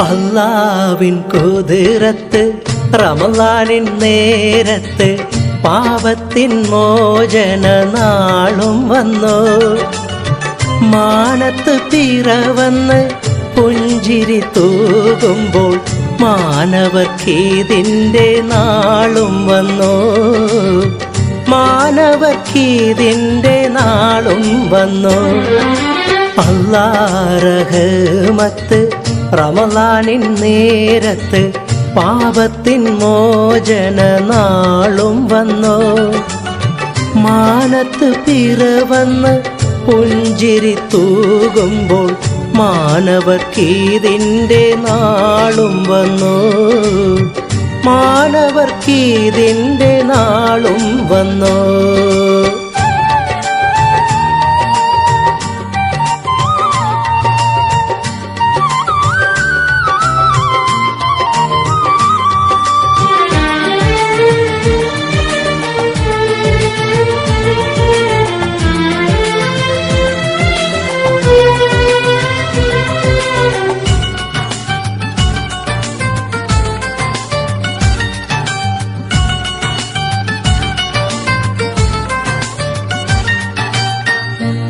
അല്ലാവിൻ കുതിരത്ത് റമളാനിൻ നേരത്ത് പാപത്തിൻ മോചന നാളും വന്നു. മാനത്ത് പിറവന്ന് പുഞ്ചിരി തൂകുമ്പോൾ മാനവർക്കീതിൻ്റെ നാളും വന്നു. മാനവർക്കീതിൻ്റെ നാളും വന്നു. അല്ലാ റഹ്മത്ത് റമളാനിൻ നേരത്ത് പാപത്തിൻ മോചന നാളും വന്നു. മാനത്ത് പിറവന്ന് പുഞ്ചിരി തൂകുമ്പോൾ മാനവർക്കീതിൻ്റെ നാളും വന്നു. മാനവർക്കീതിൻ്റെ നാളും വന്നു.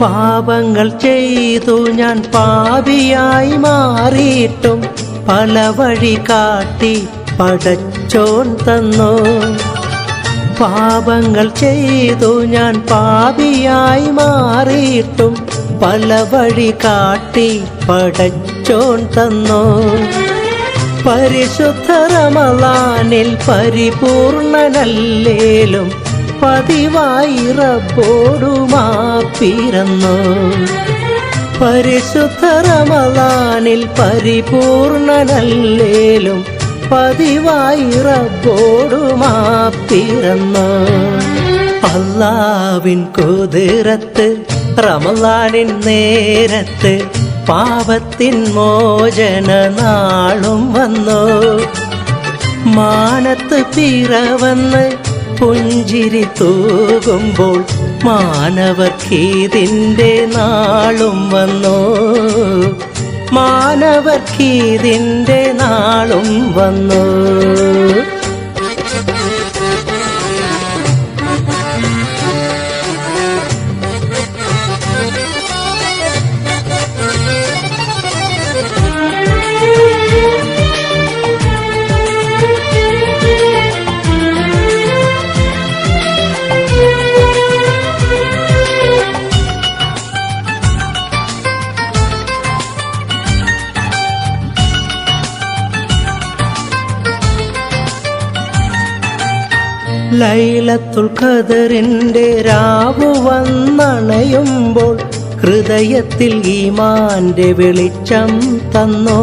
പാപങ്ങൾ ചെയ്തു ഞാൻ പാപിയായി മാറിയിട്ടും പല വഴി കാട്ടി പടച്ചോൻ തന്നു. പാപങ്ങൾ ചെയ്തു ഞാൻ പാപിയായി മാറിയിട്ടും പല വഴി കാട്ടി പടച്ചോൻ തന്നു. പരിശുദ്ധ റമളാനിൽ പരിപൂർണനല്ലേലും പതിവായി റബ്ബോടു മാപ്പിരന്നു. പരിശുദ്ധ റമളാനിൽ പരിപൂർണനല്ലേലും പതിവായി റബ്ബോടു മാപ്പിരന്നു. അല്ലാവിൻ കുതിരത്ത് റമളാനിൻ നേരത്ത് പാപത്തിൻ മോചന നാളും വന്നു. മാനത്ത് പിറവന്ന് പുഞ്ചിരി തൂകുമ്പോൾ മാനവർക്കീതിൻ്റെ നാളും വന്നു. മാനവർക്കീതിൻ്റെ നാളും വന്നു. ലൈലത്തുൽ ഖദറിന്റെ രാവു വന്നണയുമ്പോൾ ഹൃദയത്തിൽ ഈമാന്റെ വെളിച്ചം തന്നോ.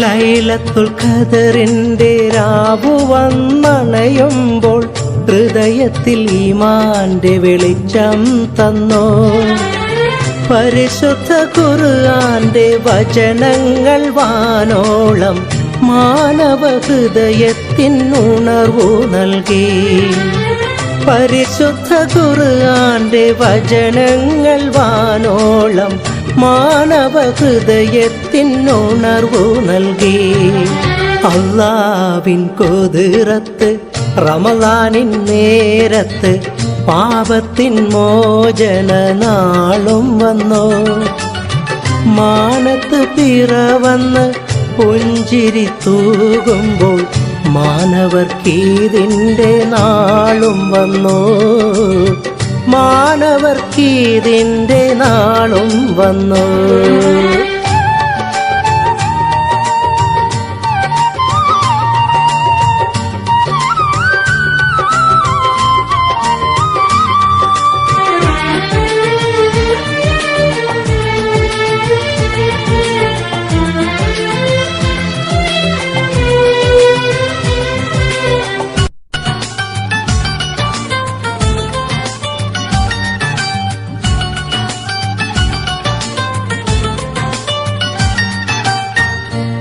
ലൈലത്തുൽ ഖദറിന്റെ രാവു വന്നണയുമ്പോൾ ഹൃദയത്തിൽ ഈമാന്റെ വെളിച്ചം തന്നോ. പരിശുദ്ധ ഖുർആന്റെ വചനങ്ങൾ വാനോളം മാനവ ഹൃദയത്തിൻ ഉണർവു നൽകി. പരിശുദ്ധ ഖുർആന്റെ വചനങ്ങൾ വാനോളം മാനവ ഹൃദയത്തിൻ ഉണർവു നൽകി. അല്ലാവിൻ കുതിരത്ത് റമളാനിൻ നേരത്ത് പാപത്തിൻ മോചന നാളും വന്നു. മാനത്ത് പിറവന്ന് പുഞ്ചിരി തൂകുമ്പോൾ മാനവർക്കീതിൻ്റെ നാളും വന്നു. മാനവർക്കീതിൻ്റെ നാളും വന്നു.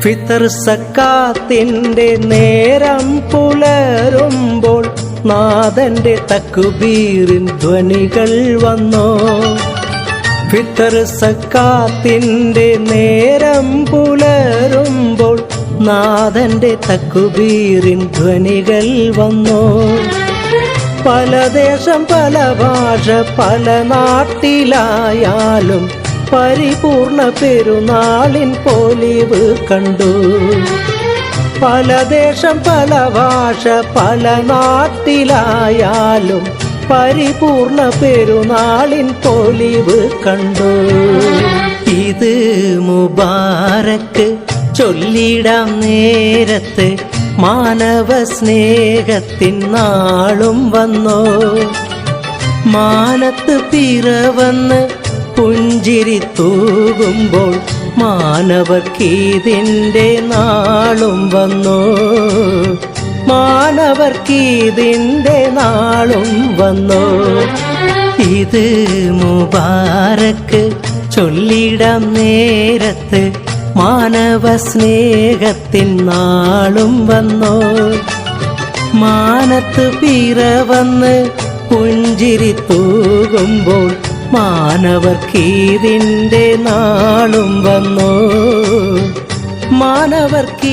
ഫിത്തർ സക്കാത്തിന്റെ നേരം പുലരുമ്പോൾ നാഥന്റെ തക്ബീറിൻ ധ്വനികൾ വന്നോ. ഫിത്തർ സക്കാത്തിന്റെ നേരം പുലരുമ്പോൾ നാഥന്റെ തക്ബീറിൻ ധ്വനികൾ വന്നു. പല ദേശം പല ഭാഷ പല നാട്ടിലായാലും പരിപൂർണ പെരുന്നാളിൻ പൊലിവ് കണ്ടു. പല ദേശം പല ഭാഷ പല നാട്ടിലായാലും പരിപൂർണ പെരുന്നാളിൻ പൊലിവ് കണ്ടു. ഇത് മുബാരക്ക് ചൊല്ലിടാം നേരത്ത് മാനവ സ്നേഹത്തിൻ നാളും വന്നോ. മാനത്ത് പിറവന്ന് പുഞ്ചിരി തൂകുമ്പോൾ മാനവർക്കീതിൻ്റെ നാളും വന്നു. മാനവർക്കീതിൻ്റെ നാളും വന്നു. ഇത് മുബാരക്ക് ചൊല്ലിടാം നേരത്ത് മാനവ സ്നേഹത്തിൻ നാളും വന്നു. മാനത്ത് പിറവന്ന് പുഞ്ചിരി തൂകുമ്പോൾ മാനവർക്കീതിൻ്റെ നാളും വന്നു. മാനവർക്കീ